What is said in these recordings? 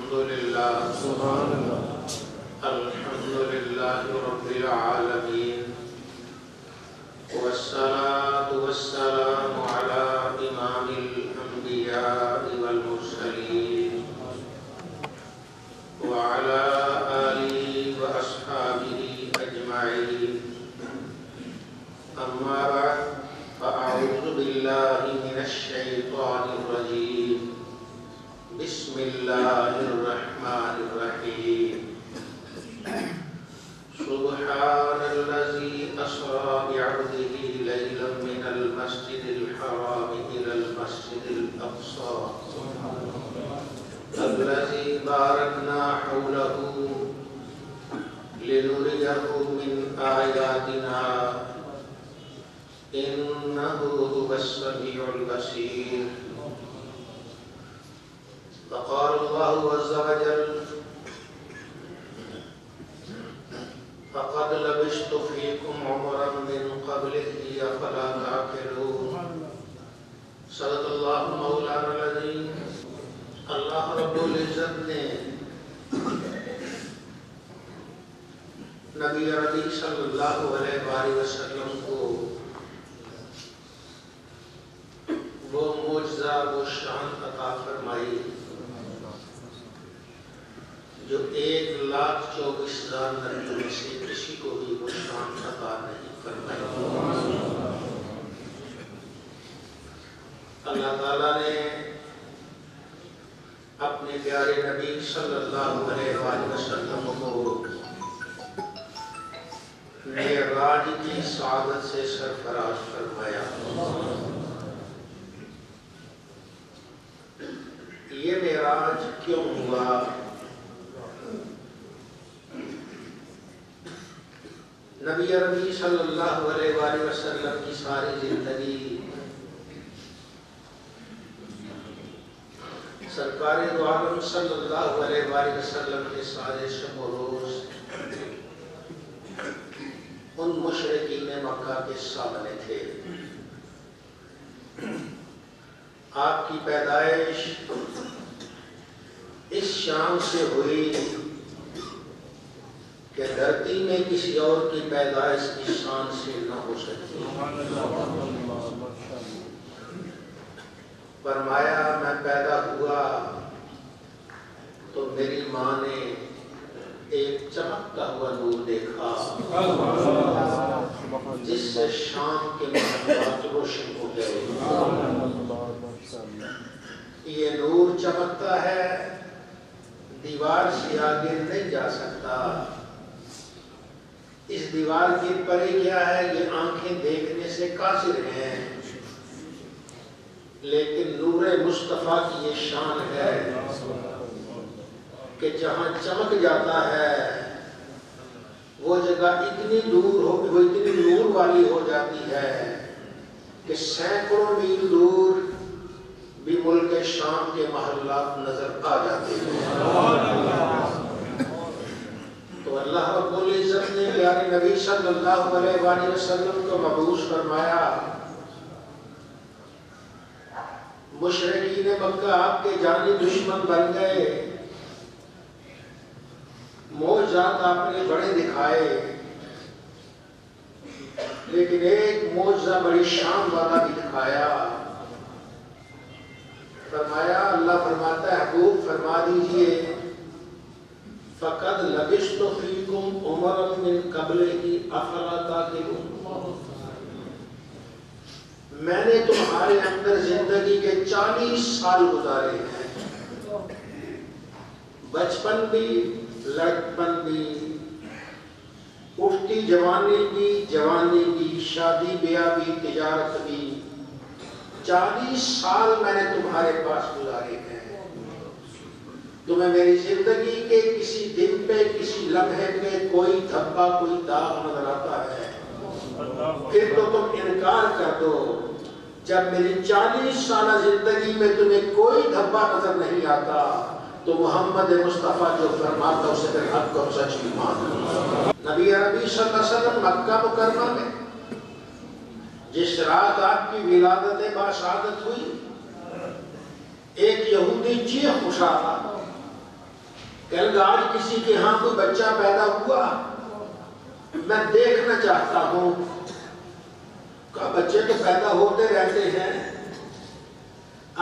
سبحان اللہ الحمد للہ رب العالمین والصلاة والسلام على امام الانبیاء والمرسلین وعلى آلہ واصحابہ اجمعین اما بعد فاعوذ باللہ من الشیطان الرجیم بسم اللہ الرحمن الرحیم سبحان الذي أسرى بعبده ليلا من المسجد الحرام إلى المسجد الأقصى الذي باركنا حوله لنريه من آياتنا إنه هو السميع البصير وقال الله عز وجل فقد لبثت فيكم عمرا من قبله أفلا تعقلون صدق اللہ مولانا العظیم۔ اللہ رب العزت نے نبی عربی صلی اللہ علیہ وآلہ وسلم کو وہ معجزہ وہ شان عطا فرمائی جو 1,24,000 نبیوں میں سے کسی کو بھی وہ شان عطا نہیں فرمائی۔ اللہ تعالیٰ نے اپنے پیارے نبی صلی اللہ علیہ وآلہ وسلم کو معراج کی سعادت سے سرفراز فرمایا۔ یہ معراج کیوں ہوا؟ نبی عربی صلی اللہ علیہ وآلہ وسلم کی ساری زندگی سرکار دو عالم صلی اللہ علیہ وآلہ وسلم کے سارے شب و روز ان مشرکین مکہ کے سامنے تھے۔ آپ کی پیدائش اس شان سے ہوئی کہ دھرتی میں کسی اور کی پیدائش کی شان سے نہ ہو سکتی۔ فرمایا میں پیدا ہوا تو میری ماں نے ایک چمکتا ہوا نور دیکھا جس سے شام کے محلات روشن ہو گئے۔ یہ نور چمکتا ہے، دیوار سے آگے نہیں جا سکتا۔ اس دیوار کی پرے کیا ہے؟ یہ آنکھیں دیکھنے سے قاصر ہیں، لیکن نور مصطفیٰ کی یہ شان ہے کہ جہاں چمک جاتا ہے وہ جگہ اتنی نور والی ہو جاتی ہے کہ سینکڑوں میل دور بھی ملک شام کے محلات نظر آ جاتے ہیں۔ تو اللہ رب العزت نے پیارے نبی صلی اللہ علیہ وآلہ وسلم کو مبعوث فرمایا۔ مشرکین مکہ آپ کے جانی دشمن بن گئے، معجزات آپ نے بڑے دکھائے، لیکن ایک معجزہ بڑی شان والا بھی دکھایا۔ فرمایا اللہ فرماتا ہے حبوب فرما دیجئے فَقَدْ لَبِثْتُ فِيكُمْ عُمَرًا مِّن قَبْلِهِ أَفَلَا تَعْقِلُونَ۔ میں نے تمہارے اندر زندگی کے 40 سال گزارے ہیں، بچپن بھی، لڑکپن بھی، اٹھتی جوانی بھی، جوانی بھی، شادی بیاہ بھی، تجارت بھی، 40 سال میں نے تمہارے پاس گزارے ہیں۔ تمہیں میری زندگی کے کسی دن پہ، کسی لمحے پہ کوئی دھبا، کوئی داغ نظر آتا ہے؟ پھر تو تم انکار کر دو۔ جب میری 40 سالہ زندگی میں تمہیں کوئی دھبا نظر نہیں آتا تو محمد مصطفیٰ جو فرماتا اسے پھر حق کو سچ بھی مان۔ نبی عربی صلی اللہ علیہ وسلم مکہ مکرمہ میں جس رات آپ کی ولادت باشہادت ہوئی، ایک یہودی چیخ اٹھا کہنے لگا آج کسی کے ہاں کوئی بچہ پیدا ہوا، میں دیکھنا چاہتا ہوں۔ کہا بچے تو پیدا ہوتے رہتے ہیں۔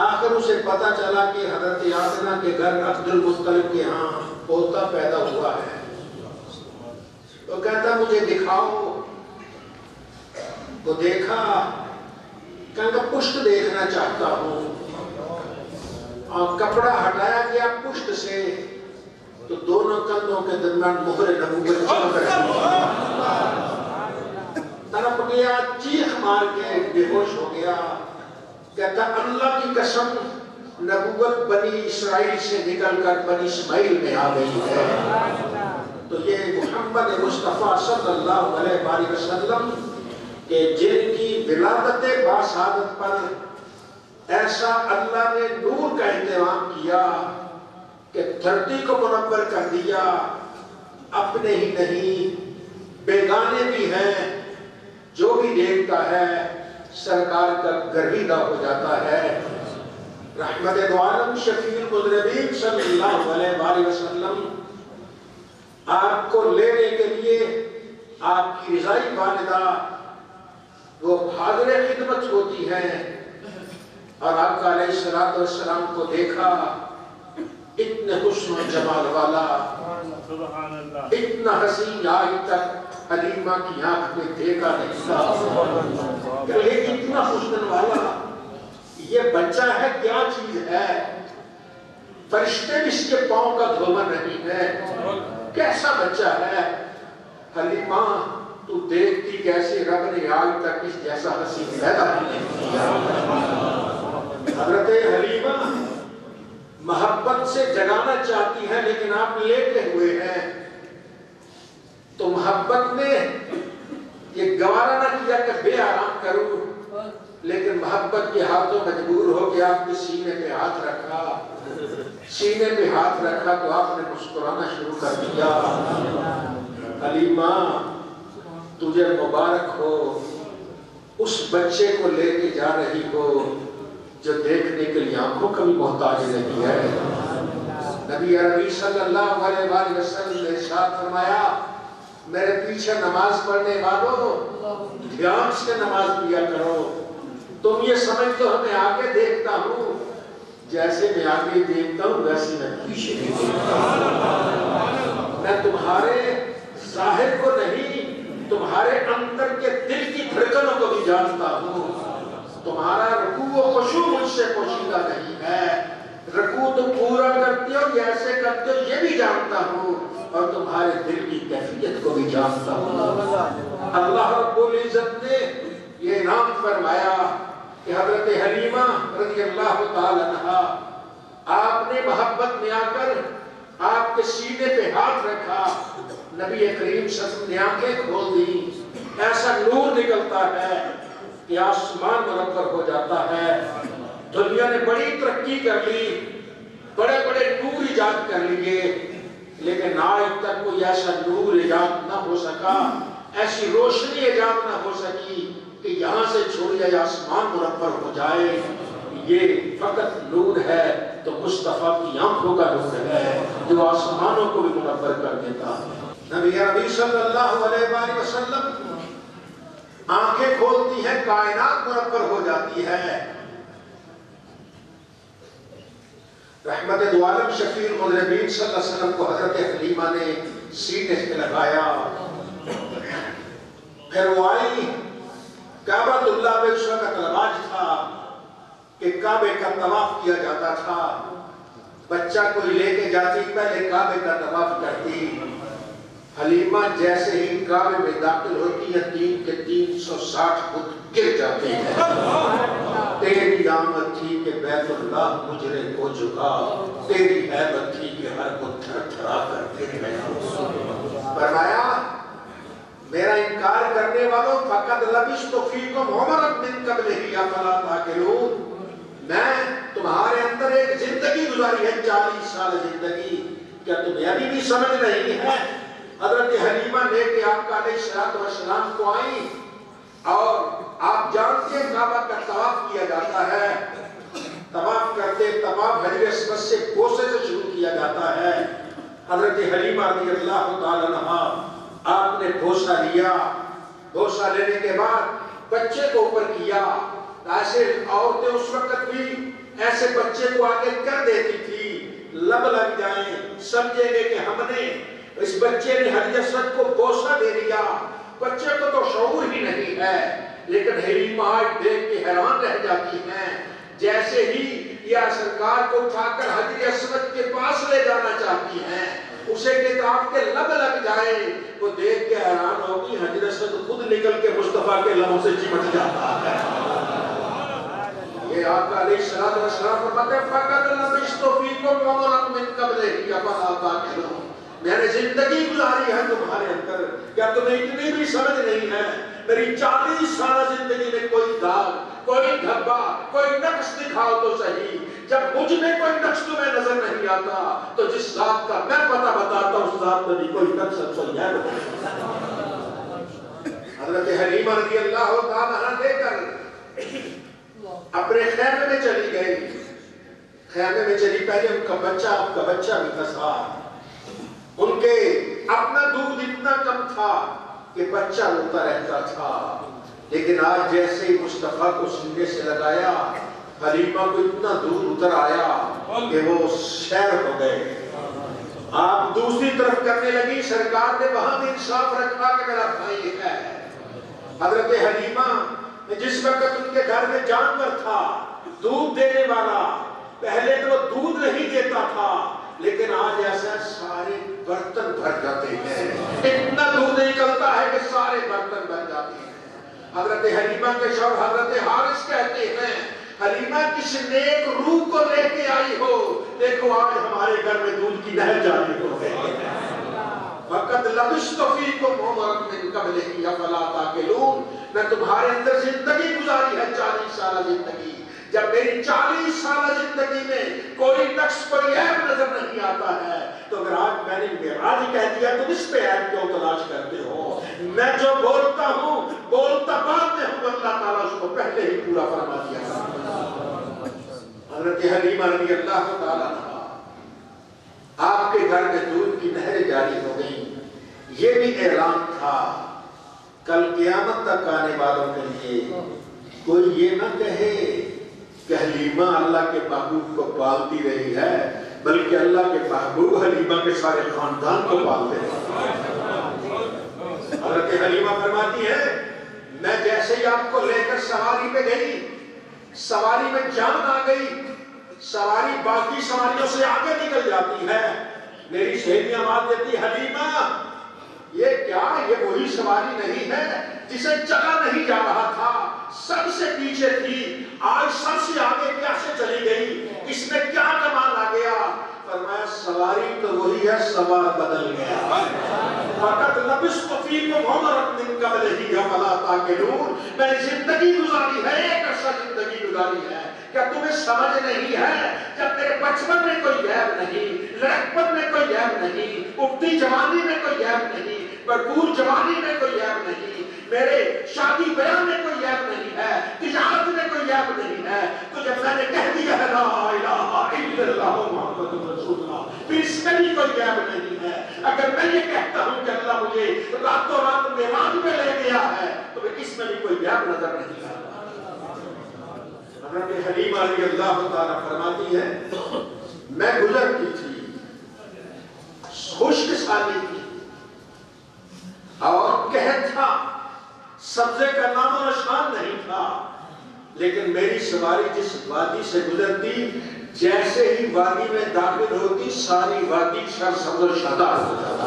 آخر اسے پتا چلا کہ حضرت آمنہ کے گھر عبد المطلب کے ہاں پوتا پیدا ہوا ہے۔ تو کہتا مجھے دکھاؤ۔ وہ دیکھا، کہا پشت دیکھنا چاہتا ہوں، اور کپڑا ہٹایا گیا پشت سے، تو دونوں کندھوں کے درمیان مہر نبوت چمک رہی، تڑپ گیا، چیخ مار کے بے ہوش ہو گیا۔ کہتا اللہ کی قسم نبوت بنی اسرائیل سے نکل کر بنی اسماعیل میں آ گئی ہے۔ تو یہ محمد مصطفیٰ صلی اللہ علیہ وآلہ وسلم کہ جن کی ولادت باسعادت پر ایسا اللہ نے نور کا انتظام کیا کہ دھرتی کو منور کر دیا، اپنے ہی نہیں بیگانے بھی ہیں، جو بھی دیکھتا ہے سرکار کا گرویدہ ہو جاتا ہے۔ رحمت دو عالم شفیع المذنبین صلی اللہ علیہ وآلہ وسلم آپ کو لینے کے لیے آپ کی رضائی والدہ وہ حاضر خدمت ہوتی ہیں، اور آقا علیہ السلام کو دیکھا، اتنے حسن و جمال والا، اتنا حسین آج تک حلیمہ کی آنکھ میں دیکھا نہیں تھا، کہ اتنا حسن والا، یہ بچہ ہے کیا چیز ہے، فرشتے بھی اس کے پاؤں کا دھوبا نہیں ہے، کیسا بچہ ہے۔ حلیمہ تو دیکھتی کیسے رب نے آج تک اس جیسا حسین پیدا نہیں کیا۔ حضرت حلیمہ محبت سے جگانا چاہتی ہیں، لیکن آپ لیٹے ہوئے ہیں، تو محبت نے یہ گوارا نہ کیا کہ بے آرام کروں، لیکن محبت کے ہاتھوں مجبور ہو کے آپ کے سینے پہ ہاتھ رکھا، سینے پہ ہاتھ رکھا تو آپ نے مسکرانا شروع کر دیا۔ حلیمہ تجھے مبارک ہو، اس بچے کو لے کے جا رہی ہو جو دیکھنے کے لیے آنکھوں کا بھی محتاج نہیں ہے۔ نبی عربی صلی اللہ علیہ وآلہ وسلم نے ارشاد فرمایا میرے پیچھے نماز پڑھنے والوں دھیان سے نماز پڑھا کرو، تم یہ سمجھ تو ہمیں آگے دیکھتا ہوں، جیسے میں آگے دیکھتا ہوں ویسے میں پیچھے بھی دیکھتا ہوں، میں تمہارے ظاہر کو نہیں تمہارے اندر کے دل کی دھڑکنوں کو بھی جانتا ہوں، تمہارا رکوع و خشوع مجھ سے پوشیدہ نہیں ہے، رکوع تو پورا کرتے ہو جیسے کرتے ہو یہ بھی جانتا ہوں، اور تمہارے دل کی کیفیت کو بھی جانتا ہوں۔ اللہ رب العزت نے یہ انعام فرمایا کہ حضرت حلیمہ رضی اللہ تعالی عنہا آپ نے محبت میں آ کر آپ کے سینے پہ ہاتھ رکھا، نبی کریم صلی اللہ علیہ وسلم نے آنکھیں کھول دی، ایسا نور نکلتا ہے کہ آسمان منور ہو جاتا ہے۔ دنیا نے بڑی ترقی کر لی، بڑے بڑے نور ایجاد کر لیے، لیکن آج تک کوئی ایسا نور ایجاد نہ ہو سکا، ایسی روشنی ایجاد نہ ہو سکی کہ یہاں سے چھوڑ جائے آسمان منور ہو جائے۔ یہ فقط نور ہے تو مصطفیٰ کی آنکھوں کا نور ہے جو آسمانوں کو بھی منور کر دیتا ہے۔ نبی عربی صلی اللہ علیہ وآلہ وسلم آنکھیں کھولتی ہیں، کائنات منور ہو جاتی ہے۔ رحمت دو عالم شفیع المذنبین صلی اللہ علیہ وسلم کو حضرت حلیمہ نے سینے سے لگایا، پھر وہ آئی، کعبۃ اللہ میں اس وقت رواج تھا کہ کعبے کا طواف کیا جاتا تھا، بچہ کوئی لے کے جاتی پہلے کعبے کا طواف کرتی۔ حلیمہ جیسے ہی کعبے میں داخل ہوتی ہے 3 کے 360 بت گر جاتے ہیں۔ تیری آمد تھی کہ بیت اللہ مجرے کو جھکا، تیری حیبت تھی کہ ہر بت تھر تھرا کر گر گیا۔ فرمایا میرا انکار کرنے والوں فقد لبثت فیکم عمرا من قبلہ افلا تعقلون، میں تمہارے اندر ایک زندگی گزاری ہے 40 سال زندگی، کیا تمہیں ابھی بھی سمجھ نہیں ہے؟ حضرت حلیمہ لے کے آپ کا علیہ السلام کو آئی، اور آپ جانتے ہیں کعبہ کا طواف کیا جاتا ہے، طواف کرتے طواف حجر اسود سے بوسے سے شروع کیا جاتا ہے، حضرت حلیمہ رضی اللہ تعالیٰ عنہا آپ نے بوسہ لیا، بوسہ لینے کے بعد بچے کو اوپر کیا. ایسے عورتیں اس وقت بھی ایسے بچے کو آگے کر دیتی تھی، لب لگ جائیں، سمجھیں گے کہ ہم نے اس بچے نے حجر اسود کو بوسہ دے دیا. بچے کو تو شعور ہی نہیں ہے، لیکن حلیمہ آج دیکھ کے حیران رہ جاتی ہیں. جیسے ہی یا سرکار کو اٹھا کر حجر اسود کے پاس لے جانا چاہتی ہیں، اسے کتاب کے لب لگ جائے، وہ دیکھ کے حیران ہوگی حجر اسود خود نکل کے مصطفیٰ کے لبوں سے چمٹ جاتا ہے. یہ آقا علیہ السلام فرماتے ہیں فَقَدْ لَبِثْتُ فِيكُمْ عُمُرًا مِّن قَبْلِهِ أَفَلَا تَعْقِلُونَ. میں نے زندگی گزاری ہے تمہارے اندر، کیا تمہیں اتنی بھی سمجھ نہیں ہے؟ میری 40 سالہ زندگی میں کوئی داغ، کوئی دھبا، کوئی نقص دکھاؤ تو صحیح. جب مجھ میں کوئی نقص تمہیں نظر نہیں آتا تو جس ذات کا میں پتہ بتاتا ہوں اس ذات میں بھی کوئی نقص کوئی ہے. حضرت حلیمہ رضی اللہ تعالیٰ عنہ لے کر اپنے خیمے میں چلی گئی. خیمے میں چلی، پہلے ان کا بچہ بھی تھا. ان کے اپنا دودھ اتنا کم تھا کہ بچہ روتا رہتا تھا. لیکن آج جیسے ہی مصطفیٰ کو سینے سے لگایا، حلیمہ کو اتنا دودھ اتر آیا کہ وہ شیر ہو گئے. آپ دوسری طرف کرنے لگی، سرکار نے وہاں بھی انصاف رکھا کہ میرا بھائی ہے. حضرت حلیمہ جس وقت ان کے گھر میں جانور تھا، دودھ دینے والا، پہلے تو وہ دودھ نہیں دیتا تھا، لیکن آج ایسا سارے برتن بھر جاتے ہیں. اتنا دودھ نکلتا ہے کہ سارے برتن بھر جاتے ہیں. حضرت حلیمہ کے شوہر حضرت حارث کہتے ہیں حلیمہ کس نیک روح کو لے کے آئی ہو، دیکھو آج ہمارے گھر میں دودھ کی نہر جاری ہو گئی. فَقَدْ لَبِثْتُ فِيكُمْ عُمُرًا مِّن قَبْلِهِ أَفَلَا تَعْقِلُونَ. میں تمہارے اندر زندگی گزاری ہے 40 سالہ زندگی. جب میری 40 سالہ زندگی میں کوئی نقص، کوئی عیب نظر نہیں آتا ہے، تو اگر آج میں نے معراج کہہ دیا تم اس پہ عیب کیوں تلاش کرتے ہو؟ میں جو بولتا ہوں بولتا بعد میں ہوں، اللہ تعالیٰ اس کو پہلے ہی پورا فرما دیا. حضرت حلیمہ رضی اللہ تعالیٰ عنہ آپ کے گھر میں دودھ کی نہریں جاری ہو گئیں. یہ بھی اعلان تھا کل قیامت تک آنے والوں کے لیے کوئی یہ نہ کہے کہ حلیمہ اللہ کے محبوب کو پالتی رہی ہے، بلکہ اللہ کے محبوب حلیمہ کے سارے خاندان کو پالتے رہے. حضرت حلیمہ فرماتی ہے میں جیسے ہی آپ کو لے کر سواری پہ گئی، سواری میں جان آ گئی، سواری باقی سواریوں سے آگے نکل جاتی ہے. میری سہیلیاں بات دیتی حلیمہ یہ کیا، یہ وہی سواری نہیں ہے جسے چلا نہیں جا رہا تھا، سب سے پیچھے تھی، آج سب سے آگے کیسے چلی گئی، اس میں کیا کمال آ گیا؟ فرمایا سواری تو وہی ہے، سوار بدل گیا. فقط لبثت فیکم عمرا من قبلہ افلا تعقلون. میں نے زندگی گزاری ہے، ایک عرصہ زندگی گزاری ہے، کیا تمہیں سمجھ نہیں ہے؟ جب میرے بچپن میں کوئی عیب نہیں، لڑکپن میں کوئی عیب نہیں، اٹھتی جوانی میں کوئی عیب نہیں، بھرپور جوانی میں کوئی عیب نہیں، میرے شادی بیاہ میں کوئی عیب نہیں ہے، تجارت میں کوئی عیب نہیں ہے، تو جب میں نے کہہ دیا ہے لا الہ الا اللہ محمد رسول اللہ، پھر اس میں بھی کوئی عیب نہیں ہے. اگر میں یہ کہتا ہوں کہ اللہ مجھے راتوں رات معراج میں لے گیا ہے تو پھر اس میں بھی کوئی عیب نظر نہیں آتا. حضرت حلیمہ رضی اللہ تعالیٰ فرماتی ہے میں گزرتی تھی، خشک سالی تھی اور قحط تھا، سبزے کا نام و نشان نہیں تھا، لیکن میری سواری جس وادی سے گزرتی، جیسے ہی وادی میں داخل ہوتی ساری وادی سرسبز و شاداب ہو جاتا.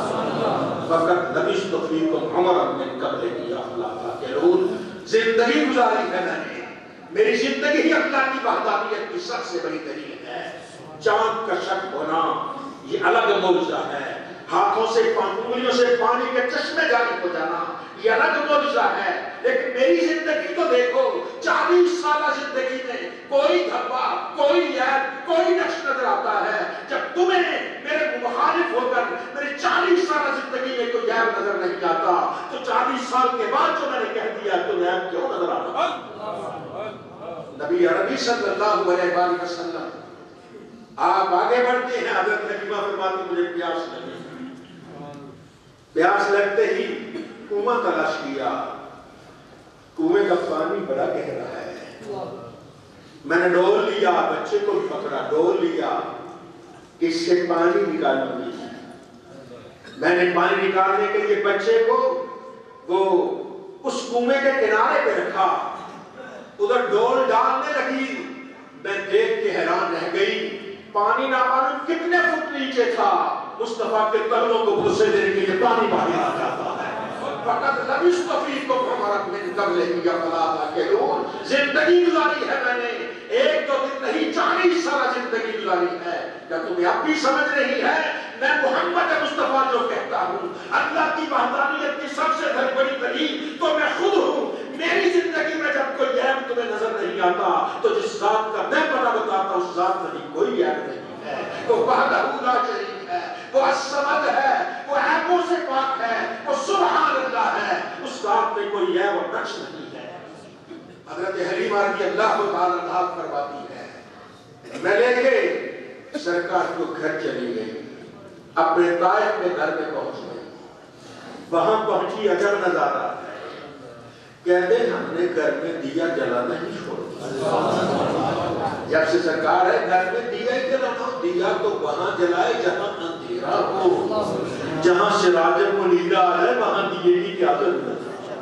فقط لبثت فیکم عمرا من قبلہ افلا تعقلون. زندگی گزاری ہے میں نے، میری زندگی ہی اللہ کی وحدانیت کی سب سے بڑی دلیل ہے. چاند کا شک ہونا یہ الگ معجزہ ہے، ہاتھوں سے انگلیوں سے پانی کے چشمے جاری ہو جانا یہ الگ معجزہ ہے. لیکن میری زندگی تو دیکھو، 40 سالہ زندگی میں کوئی دھبا، کوئی عیب، کوئی نقص نظر آتا ہے. جب تمہیں میرے مخالف ہو کر میری 40 سالہ زندگی میں کوئی عیب نظر نہیں آتا تو 40 سال کے بعد جو میں نے کہہ دیا تمہیں عیب کیوں نظر آتا؟ نبی عربی صلی اللہ علیہ وسلم آپ آگے بڑھتے ہیں. حضرت حلیمہ فرماتی مجھے پیاس لگی، پیاس لگتے ہی کنواں تلاش کیا، کنویں کا پانی بڑا گہرا ہے، میں نے ڈول لیا، بچے کو پکڑا، ڈول لیا، اس سے پانی نکالوں گی۔ میں نے پانی نکالنے کے لیے بچے کو وہ اس کنویں کے کنارے پہ رکھا، ادھر ڈول ڈالنے لگی، میں دیکھ کے حیران رہ گئی، پانی نہ معلوم کتنے فٹ نیچے تھا، مصطفیٰ کے قدموں کو بوسے دینے کے لیے پانی باہر آ جاتا ہے۔ فقط لبثت فیکم عمرا من قبلہ افلا تعقلون، زندگی گزاری ہے میں نے، ایک دو دن نہیں 40 سال زندگی گزاری ہے، کیا تمہیں اب بھی سمجھ نہیں ہے؟ میں محمد مصطفیٰ جو کہتا ہوں، اللہ کی وحدانیت کی سب سے بڑی دلیل تو میں خود ہوں۔ میری زندگی میں جب کوئی عیب تمہیں نظر نہیں آتا تو جس ذات کا میں پتہ بتاتا ہوں اس ذات میں کوئی عیب نہیں ہے، وہ وحدہ لا شریک ہے، وہ الصمد ہے، وہ عیبوں سے پاک ہے، وہ سبحان اللہ ہے، اس ذات میں کوئی عیب و نقص نہیں ہے۔ حضرت حلیمہ رضی اللہ تعالیٰ عنہا فرماتی ہے، میں لے کے سرکار کو گھر چلی گئی، اپنے طائف میں گھر میں پہنچ گئی، وہاں پہنچی عجب نظارہ ہے، کہتے ہم نے گھر میں دیا جلانا ہی چھوڑ دیا، جب سے سرکار ہے گھر میں دیا ہی جلانا ہو، دیا تو وہاں جلائے جہاں اندھیرا ہو، جہاں سراج منیرہ ہے وہاں دیے کی کیا ضرورت ہے۔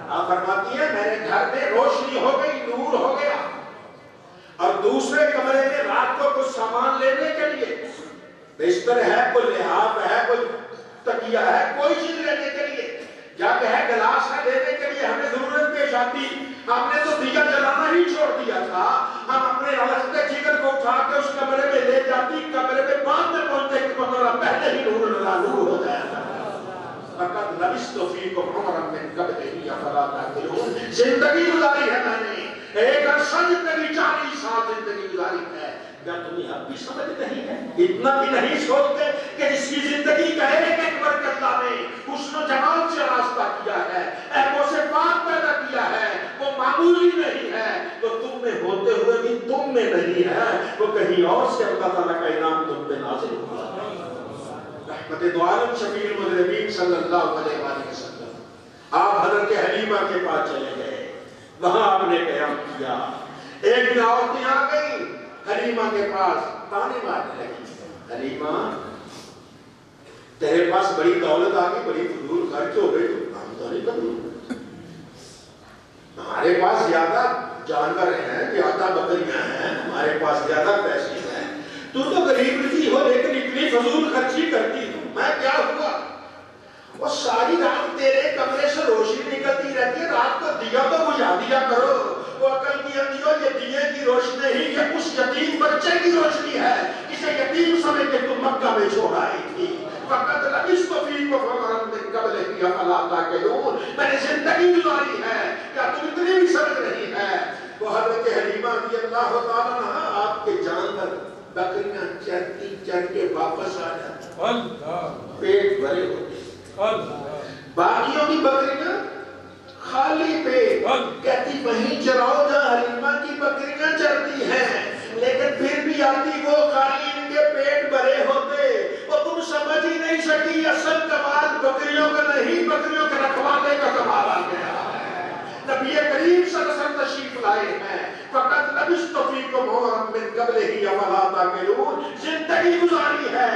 آپ فرماتی ہیں میرے گھر میں روشنی ہو گئی، نور ہو گیا، اور دوسرے کمرے میں رات کو کچھ سامان لینے کے لیے بستر ہے، کوئی لحاف ہے، کوئی تکیہ ہے، کوئی چیز لینے کے لیے، جگ ہے، گلاس ہے، لینے کے لیے ہمیں ضرورت پیش آتی، ہم نے تو دیا جلانا ہی چھوڑ دیا تھا، ہم اپنے رختے جگر کو اٹھا کے اس کمرے میں لے جاتی، کمرے میں بعد میں پہنچتے کہ پتہ پہلے ہی نور نور ہو جائے گا۔ فقط لبثت فیکم عمرا من قبلہ افلا تعقلون، زندگی گزاری ہے میں نے، ایک عرصہ زندگی 40 سال زندگی گزاری ہے، کیا تمہیں اب بھی سمجھ نہیں ہے؟ اتنا بھی نہیں سوچتے کہ جس کی زندگی کا ایک ایک برکت اللہ نے حسن و جمال سے راستہ کیا ہے، عیبوں سے پاک پیدا کیا ہے، وہ معمولی نہیں ہے، تو تم میں ہوتے ہوئے بھی تم میں نہیں ہے، وہ کہیں اور سے اللہ تعالیٰ کا انعام تم پہ نازل ہوا۔ رحمت دو عالم شفیع المذنبین صلی اللہ علیہ وآلہ وسلم آپ حضرت حلیمہ کے پاس چلے گئے، وہاں آپ نے قیام کیا، ایک دن عورتیں آ گئی حلیمہ کے پاس تانے مارنے لگی، حلیمہ تیرے پاس بڑی دولت آ گئی، بڑی فضول خرچ ہو گئی، تو آمدنی کرو، ہمارے پاس زیادہ جانور ہیں، زیادہ بکریاں ہیں، ہمارے پاس زیادہ پیسے ہیں، تو غریب رضی ہو لیکن اتنی فضول خرچی کرتی ہوں، میں کیا ہوا؟ وہ ساری رات تیرے کمرے سے روشنی نکلتی رہتی ہے، رات کو دیا تو بجھا دیا کرو، وہ عقل کی اندھیو یہ دیے کی روشنی ہی یہ اس یتیم بچے کی روشنی ہے جسے یتیم سمجھ کے تم مکہ میں چھوڑ آئی تھی۔ فقط لبثت فیکم عمرا من قبلہ افلا تعقلون، میں نے زندگی گزاری ہے، کیا تم اتنی بھی سمجھ نہیں ہے؟ وہ حضرت حلیمہ رضی اللہ تعالیٰ عنہا آپ کے جانور بکریاں چرتی چر کے واپس آ جاتے، پیٹ بھرے ہوتے، باقیوں کی بکریاں خالی پیٹ، کہتی وہیں چراؤ جہاں حلیمہ کی بکریاں چرتی ہیں، لیکن پھر بھی آتی وہ خالی ان کے پیٹ بھرے ہوتے، وہ تم سمجھ ہی نہیں سکی اصل کمال بکریوں کا نہیں، بکریوں کے رکھوانے کا کمال آ گیا ہے۔ نبی کریم صلی اللہ علیہ وسلم تشریف لائے ہیں، فقط لبثت فیکم عمرا من قبلہ افلا تعقلون، زندگی گزاری ہے،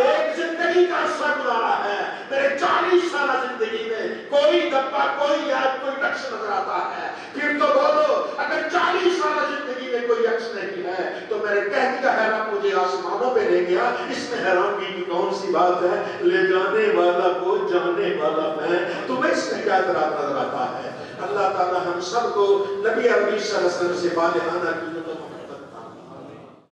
ایک زندگی کا عرصہ گزارا ہے، میرے 40 سالہ زندگی میں کوئی دبا کوئی یاد کوئی نقص نظر آتا ہے، پھر تو بولو اگر 40 سالہ زندگی میں کوئی عکس نہیں ہے تو میں نے کہہ دیا ہے رب مجھے آسمانوں پہ لے گیا، اس میں حیرانگی کی کون سی بات ہے؟ لے جانے والا وہ جانے والا میں، تمہیں اس میں کیا اعتراض نظر آتا ہے؟ اللہ تعالی ہم سب کو نبی عربی صلی اللہ علیہ وسلم سے بالغانہ کی